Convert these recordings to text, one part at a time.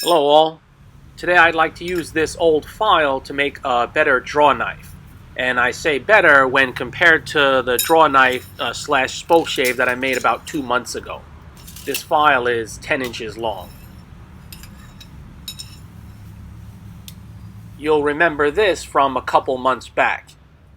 Hello all. Today I'd like to use this old file to make a better draw knife. And I say better when compared to the draw knife slash spoke shave that I made about 2 months ago. This file is 10 inches long. You'll remember this from a couple months back.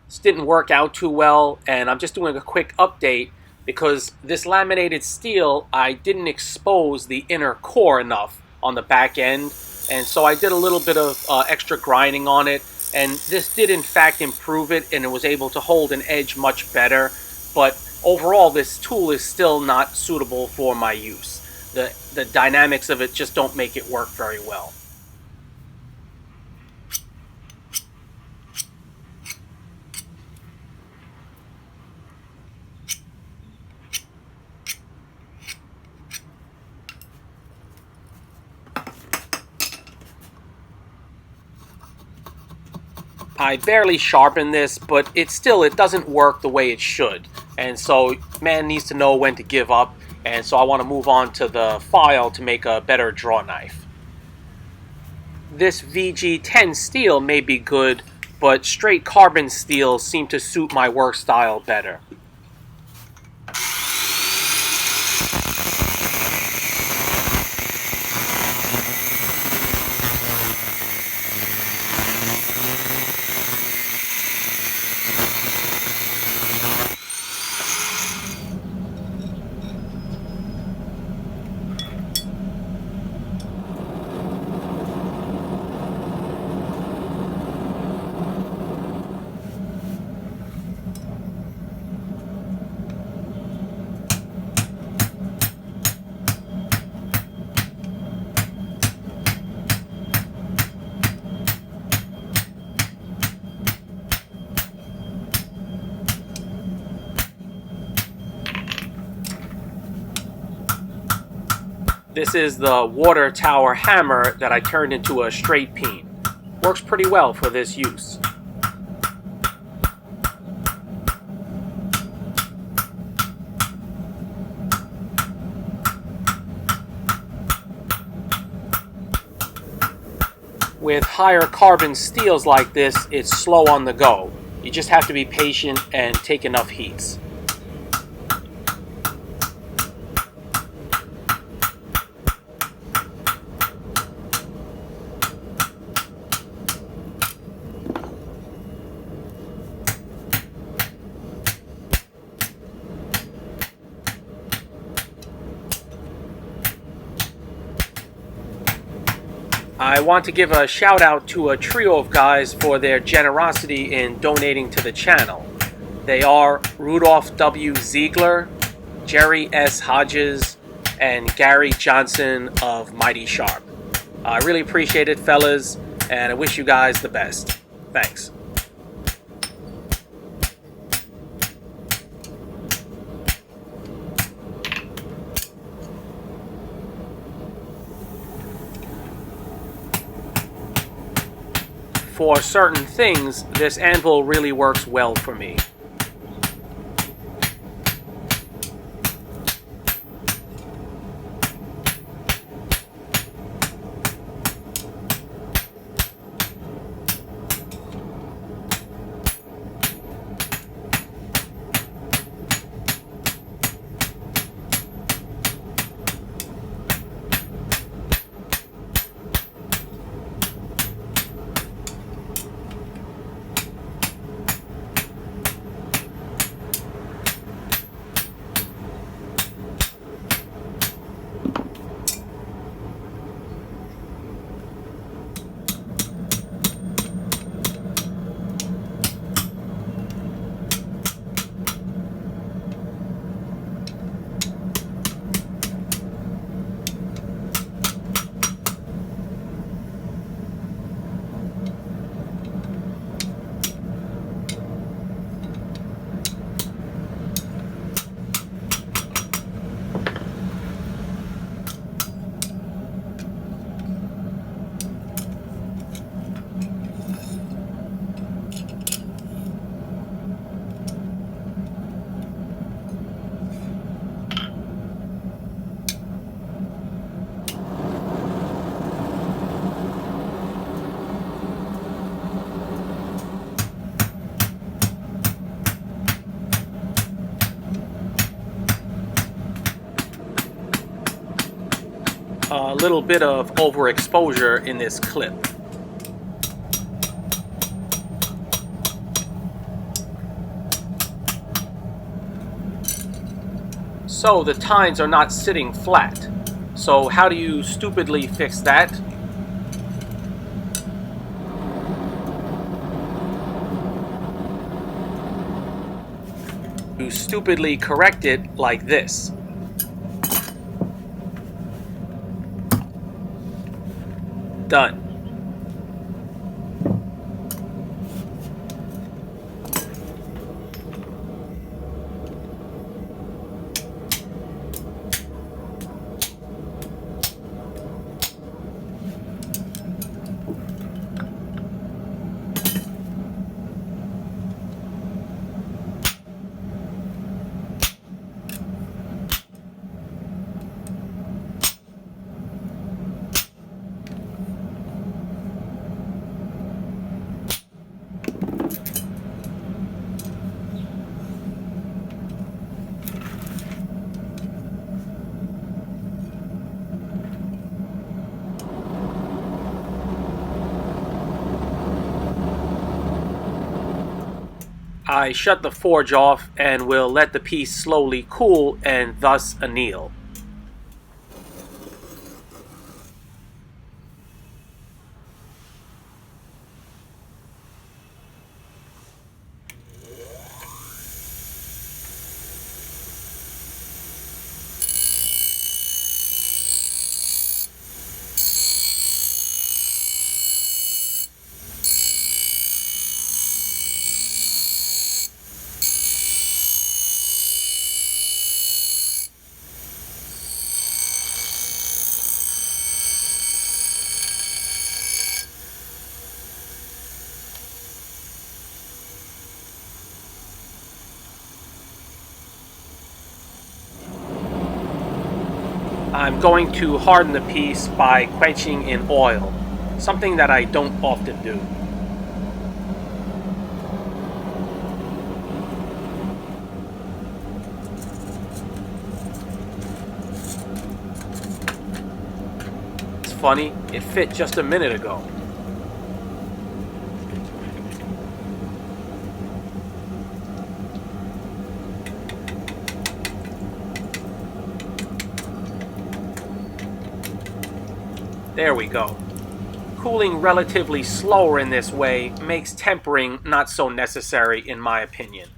This didn't work out too well, and I'm just doing a quick update because this laminated steel, I didn't expose the inner core enough on the back end, and so I did a little bit of extra grinding on it, and this did in fact improve it, and it was able to hold an edge much better, but overall this tool is still not suitable for my use. The dynamics of it just don't make it work very well. I barely sharpen this, but it doesn't work the way it should. And so man needs to know when to give up. And so I want to move on to the file to make a better draw knife. This VG10 steel may be good, but straight carbon steel seem to suit my work style better. This is the water tower hammer that I turned into a straight peen. Works pretty well for this use. With higher carbon steels like this, it's slow on the go. You just have to be patient and take enough heats. I want to give a shout out to a trio of guys for their generosity in donating to the channel. They are Rudolph W. Ziegler, Jerry S. Hodges, and Gary Johnson of Mighty Sharp. I really appreciate it, fellas, and I wish you guys the best. Thanks. For certain things, this anvil really works well for me. a little bit of overexposure in this clip. So the tines are not sitting flat. So how do you stupidly fix that? You stupidly correct it like this. Done. I shut the forge off and will let the piece slowly cool and thus anneal. I'm going to harden the piece by quenching in oil, something that I don't often do. It's funny, it fit just a minute ago. There we go. Cooling relatively slower in this way makes tempering not so necessary in my opinion.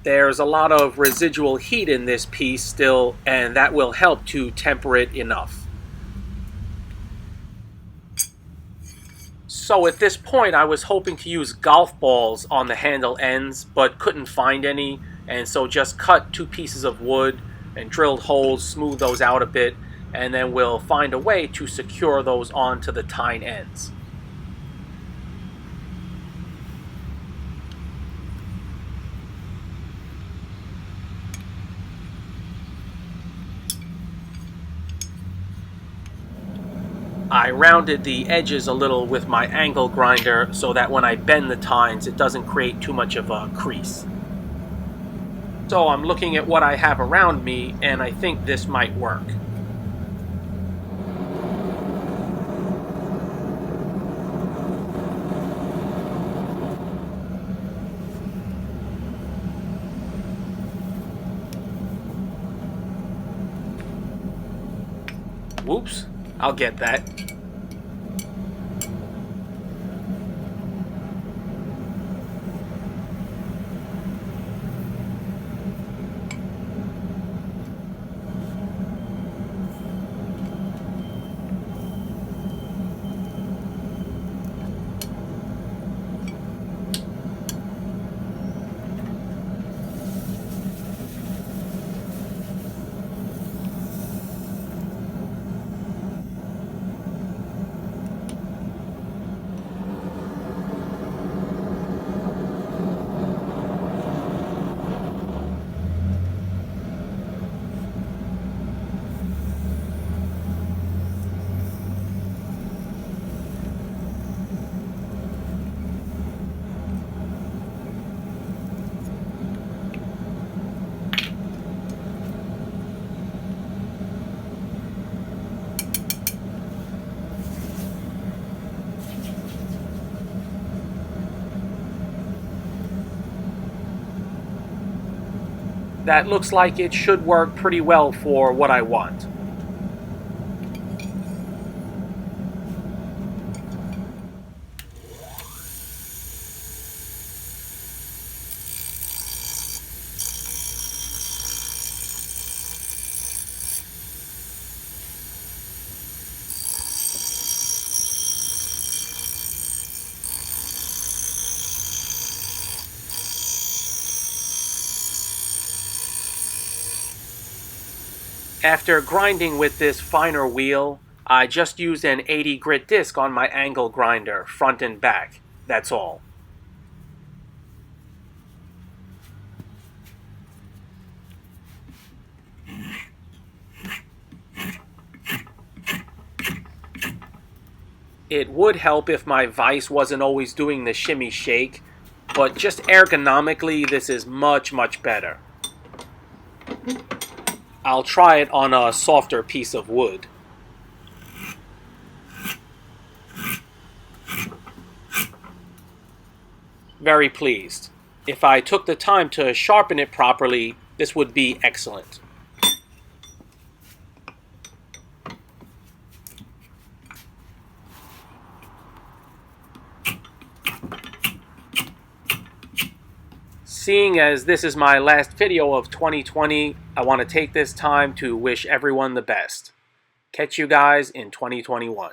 There's a lot of residual heat in this piece still, and that will help to temper it enough. So at this point I was hoping to use golf balls on the handle ends, but couldn't find any, and so just cut 2 pieces of wood and drilled holes, smooth those out a bit, and then we'll find a way to secure those onto the tine ends. I rounded the edges a little with my angle grinder so that when I bend the tines it doesn't create too much of a crease. So I'm looking at what I have around me, and I think this might work. Whoops, I'll get that. that looks like it should work pretty well for what I want. After grinding with this finer wheel, I just used an 80 grit disc on my angle grinder, front and back. That's all. It would help if my vise wasn't always doing the shimmy shake, but just ergonomically, this is much, much better. I'll try it on a softer piece of wood. Very pleased. If I took the time to sharpen it properly, this would be excellent. Seeing as this is my last video of 2020, I want to take this time to wish everyone the best. Catch you guys in 2021.